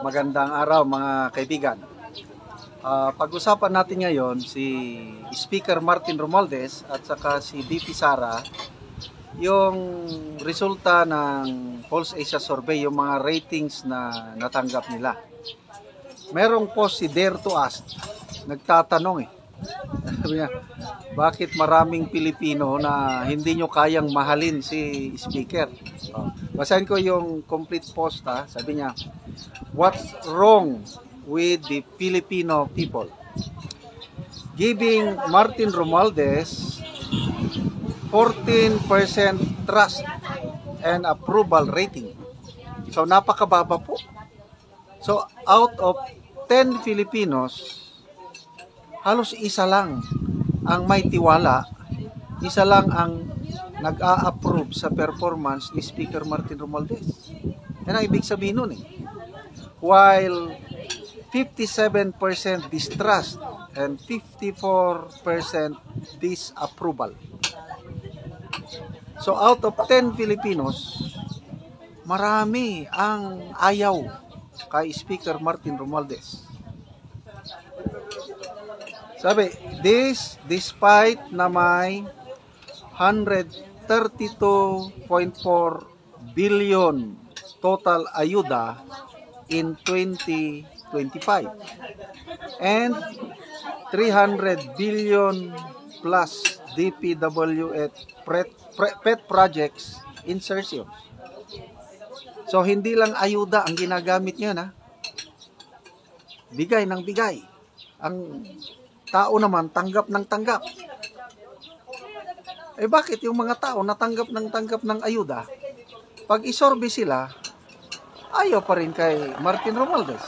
Magandang araw mga kaibigan. Pag-usapan natin ngayon si Speaker Martin Romualdez at saka si VP Sara, yung resulta ng Pulse Asia Survey, yung mga ratings na natanggap nila. Merong post si Dare to Ask, nagtatanong sabi niya, bakit maraming Pilipino na hindi nyo kayang mahalin si Speaker? Basahin ko yung complete post Sabi niya, what's wrong with the Filipino people? Giving Martin Romualdez 14% trust and approval rating. So napakababa po. So out of 10 Filipinos, halos isa lang ang may tiwala, isa lang ang nag-a-approve sa performance ni Speaker Martin Romualdez. Yan ang ibig sabihin nun While 57% distrust and 54% disapproval. So out of 10 Filipinos, marami ang ayaw kay Speaker Martin Romualdez. Sabi, this despite na may 132.4 billion total ayuda in 2025 and 300 billion plus DPWH pet projects insertion. So hindi lang ayuda ang ginagamit niya bigay ng bigay. Ang tao naman tanggap ng tanggap. Bakit yung mga tao natanggap ng ayuda, pag isorbe sila, ayaw pa rin kay Martin Romualdez?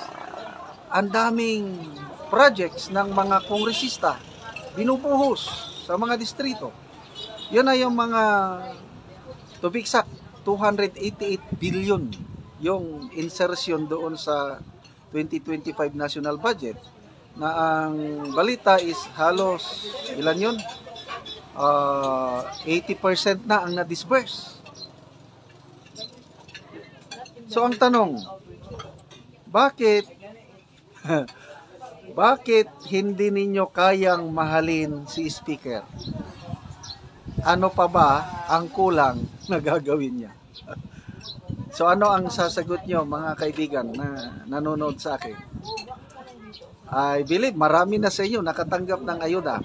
Ang daming projects ng mga kongresista binubuhos sa mga distrito. Yun na yung mga, to be exact, 288 billion yung insertion doon sa 2025 national budget, na ang balita is halos ilan yun? 80% na ang na-disburse. So ang tanong, bakit hindi ninyo kayang mahalin si Speaker? Ano pa ba ang kulang na gagawin niya? So ano ang sasagot nyo mga kaibigan na nanonood sa akin? I believe marami na sa inyo nakatanggap ng ayuda.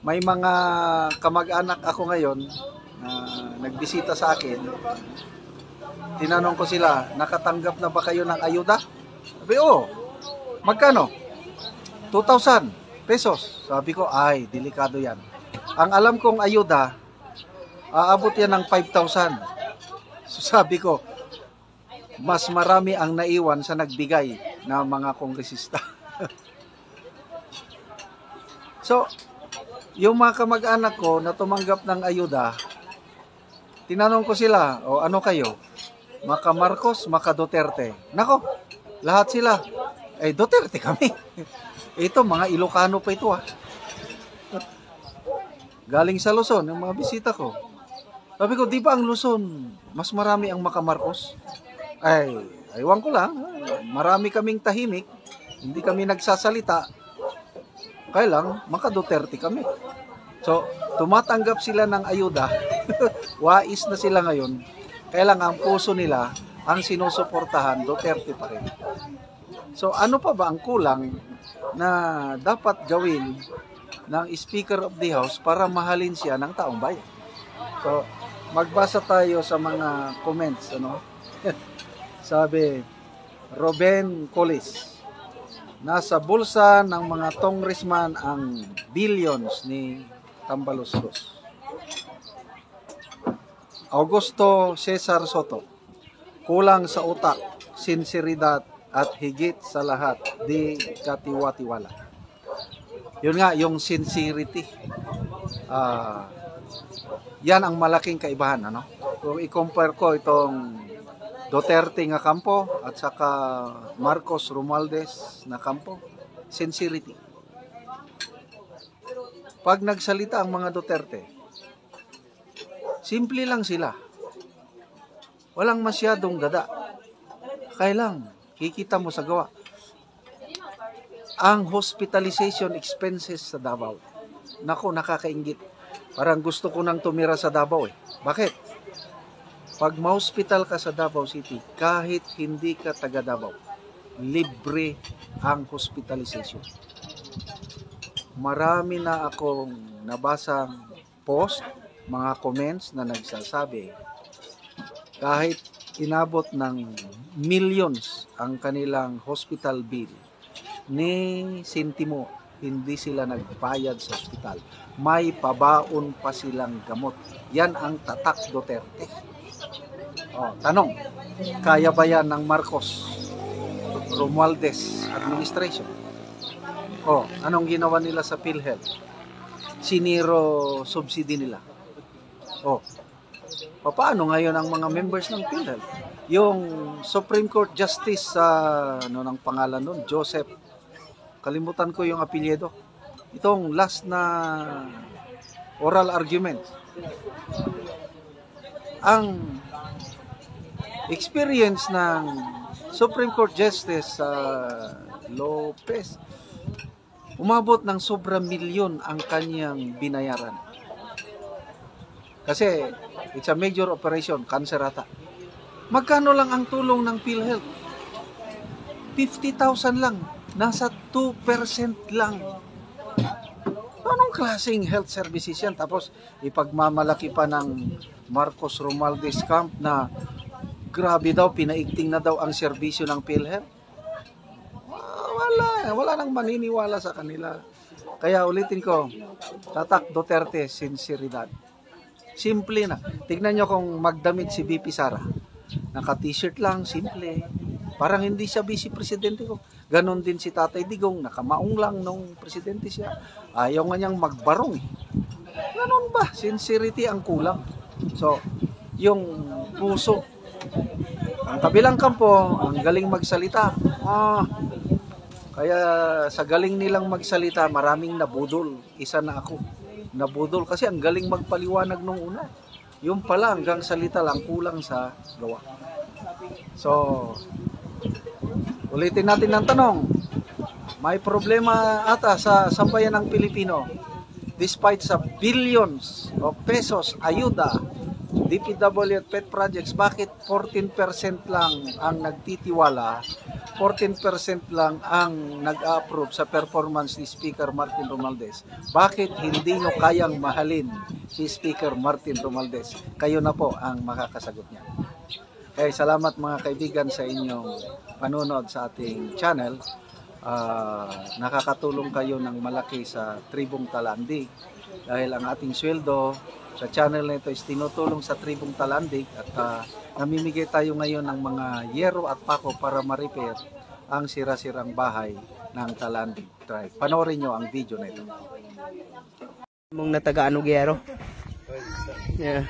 May mga kamag-anak ako ngayon na nagbisita sa akin. Tinanong ko sila, nakatanggap na ba kayo ng ayuda? Sabi, magkano? 2,000 pesos. Sabi ko, ay, delikado yan. Ang alam kong ayuda, aabot yan ng 5,000. So sabi ko, mas marami ang naiwan sa nagbigay na mga kongresista. So, yung mga kamag-anak ko na tumanggap ng ayuda, tinanong ko sila, ano kayo? Maka Marcos, maka Duterte? Nako, lahat sila. Duterte kami. Ito, mga Ilocano pa ito Galing sa Luzon, yung mga bisita ko. Sabi ko, di ba ang Luzon, mas marami ang maka Marcos? Aywan ko lang. Marami kaming tahimik. Hindi kami nagsasalita. Kaya lang, maka Duterte kami. So, tumatanggap sila ng ayuda. Wais na sila ngayon. Kaya lang, ang puso nila, ang sinusuportahan, Duterte pa rin. So, ano pa ba ang kulang na dapat gawin ng Speaker of the House para mahalin siya ng taong bayan? So, magbasa tayo sa mga comments. Sabi, Ruben Colis, nasa bulsa ng mga congressman ang billions ni Tambaluslos. Augusto Cesar Soto, kulang sa utak, sinseridad at higit sa lahat, di katiwa-tiwala. Yun nga, yung sincerity. Yan ang malaking kaibahan. Kung i-compare ko itong Duterte nga kampo at saka Marcos Romualdez na kampo, sincerity. Pag nagsalita ang mga Duterte, simple lang sila. Walang masyadong dada. Kaya lang, kikita mo sa gawa. Ang hospitalization expenses sa Davao. Nako, nakakainggit. Parang gusto ko nang tumira sa Davao eh. Bakit? Pag ma-hospital ka sa Davao City, kahit hindi ka taga Davao, libre ang hospitalization. Marami na akong nabasang post, mga comments na nagsasabi, kahit inabot ng millions ang kanilang hospital bill, ni sintimo, hindi sila nagbayad sa ospital. May pabaon pa silang gamot. Yan ang tatak Duterte. Tanong, kaya ba yan ng Marcos Romualdez administration? Anong ginawa nila sa PhilHealth? Siniro subsidy nila. Paano ngayon ang mga members ng PhilHealth? Yung Supreme Court Justice ano nang pangalan nun? Joseph, kalimutan ko yung apelyido. Itong last na oral argument. Ang experience ng Supreme Court Justice Lopez, umabot ng sobrang milyon ang kanyang binayaran. Kasi it's a major operation, cancer ata. Magkano lang ang tulong ng PhilHealth? 50,000 lang. Nasa 2% lang. Anong klaseng health services yan? Tapos ipagmamalaki pa ng Marcos Romualdez camp na grabe daw, pinaigting na daw ang serbisyo ng PhilHealth. Wala nang maniniwala sa kanila. Kaya ulitin ko, tatak Duterte, sinseridad. Simple na. Tignan nyo kung magdamit si VP Sara. Naka-t-shirt lang, simple. Parang hindi siya vice presidente ko. Ganon din si Tatay Digong, nakamaong lang nung presidente siya. Ayaw nga niyang magbarong eh. Ganon ba? Sincerity ang kulang. So, yung puso. Ang kabilang kampo, ang galing magsalita. Kaya sa galing nilang magsalita, maraming nabudol. Isa na ako. Nabudol kasi ang galing magpaliwanag nung una. Yung pala hanggang salita lang, kulang sa gawa. So, ulitin natin ang tanong. May problema ata sa sambayan ng Pilipino. Despite sa billions of pesos ayuda, DPW at pet projects, bakit 14% lang ang nagtitiwala, 14% lang ang nag-approve sa performance ni Speaker Martin Romualdez? Bakit hindi nyo kayang mahalin si Speaker Martin Romualdez? Kayo na po ang makakasagot niya. Salamat mga kaibigan sa inyong panonood sa ating channel. Nakakatulong kayo ng malaki sa Tribong Talandig dahil ang ating sweldo sa channel na ito is tinutulong sa Tribong Talandig at namimigay tayo ngayon ng mga yero at pako para ma-repair ang sira-sirang bahay ng Talandig Tribe. Panoorin nyo ang video na ito. Mong nataga-ano gyero. Yeah.